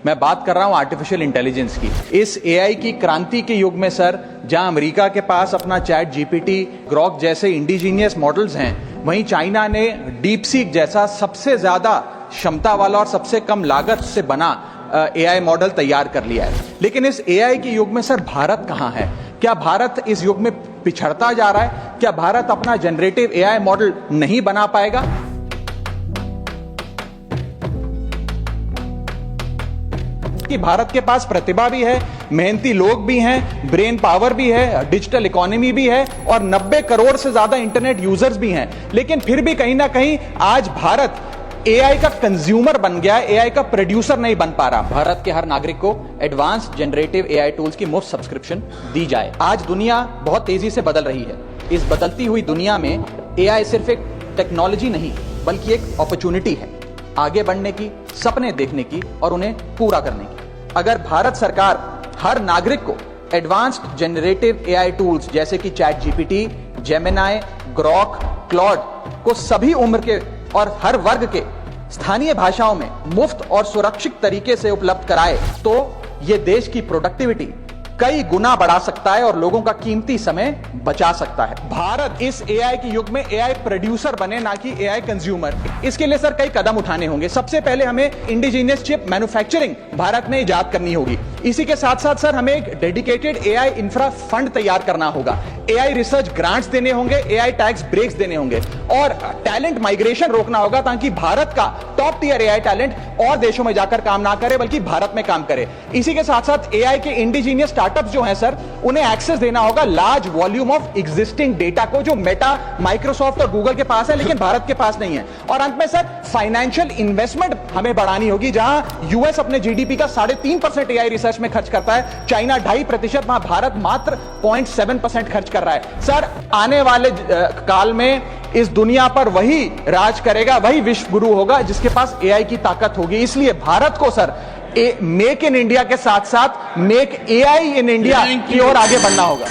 मैं बात कर रहा हूं आर्टिफिशियल इंटेलिजेंस की। इस एआई की क्रांति के युग में सर, जहां अमेरिका के पास अपना चैट जीपीटी, ग्रॉक जैसे इंडिजीनियस मॉडल्स हैं, वहीं चाइना ने डीपसीक जैसा सबसे ज्यादा क्षमता वाला और सबसे कम लागत से बना एआई मॉडल तैयार कर लिया है। लेकिन इस एआई के युग में सर भारत कहां है? क्या भारत इस युग में पिछड़ता जा रहा है? क्या भारत अपना जनरेटिव एआई मॉडल नहीं बना पाएगा? कि भारत के पास प्रतिभा भी है, मेहनती लोग भी हैं, ब्रेन पावर भी है, डिजिटल इकोनॉमी भी है और 90 करोड़ से ज्यादा इंटरनेट यूजर्स भी हैं। लेकिन फिर भी कहीं ना कहीं आज भारत एआई का कंज्यूमर बन गया, एआई का प्रोड्यूसर नहीं बन पा रहा। भारत के हर नागरिक को एडवांस जनरेटिव एआई टूल्स की मुफ्त सब्सक्रिप्शन दी जाए। आज दुनिया बहुत तेजी से बदल रही है। इस बदलती हुई दुनिया में एआई सिर्फ एक टेक्नोलॉजी नहीं बल्कि एक अपॉर्चुनिटी है, आगे बढ़ने की, सपने देखने की और उन्हें पूरा करने की। अगर भारत सरकार हर नागरिक को एडवांस्ड जनरेटिव एआई टूल्स जैसे कि chat GPT, Gemini, Grok, Claude को सभी उम्र के और हर वर्ग के स्थानीय भाषाओं में मुफ्त और सुरक्षित तरीके से उपलब्ध कराए, तो यह देश की प्रोडक्टिविटी कई गुना बढ़ा सकता है और लोगों का कीमती समय बचा सकता है। भारत इस एआई के युग में एआई प्रोड्यूसर बने, ना कि एआई कंज्यूमर। इसके लिए सर कई कदम उठाने होंगे। सबसे पहले हमें इंडिजीनियस चिप मैन्युफैक्चरिंग भारत में इजाद करनी होगी। इसी के साथ साथ सर हमें एक डेडिकेटेड एआई इंफ्रा फंड तैयार करना होगा। एआई रिसर्च ग्रांट्स देने होंगे, एआई टैक्स ब्रेक्स देने होंगे और टैलेंट माइग्रेशन रोकना होगा ताकि भारत का टॉप टियर एआई टैलेंट और देशों में जाकर काम ना करे बल्कि भारत में काम करे। इसी के साथ साथ एआई के इंडिजीनियस स्टार्टअप्स जो हैं सर, उन्हें एक्सेस देना होगा large volume of existing data को, जो मेटा, माइक्रोसॉफ्ट और गूगल के पास है लेकिन भारत के पास नहीं है। और अंत में सर फाइनेंशियल इन्वेस्टमेंट हमें बढ़ानी होगी। जहां यूएस अपने जीडीपी का 3.5% एआई रिसर्च में खर्च करता है, चाइना 2.5%, वहां भारत मात्र 0.7% खर्च कर रहा है। सर आने वाले काल में इस दुनिया पर वही राज करेगा, वही विश्व गुरु होगा जिसके पास एआई की ताकत होगी। इसलिए भारत को सर मेक इन इंडिया के साथ साथ मेक एआई इन इंडिया की ओर आगे बढ़ना होगा।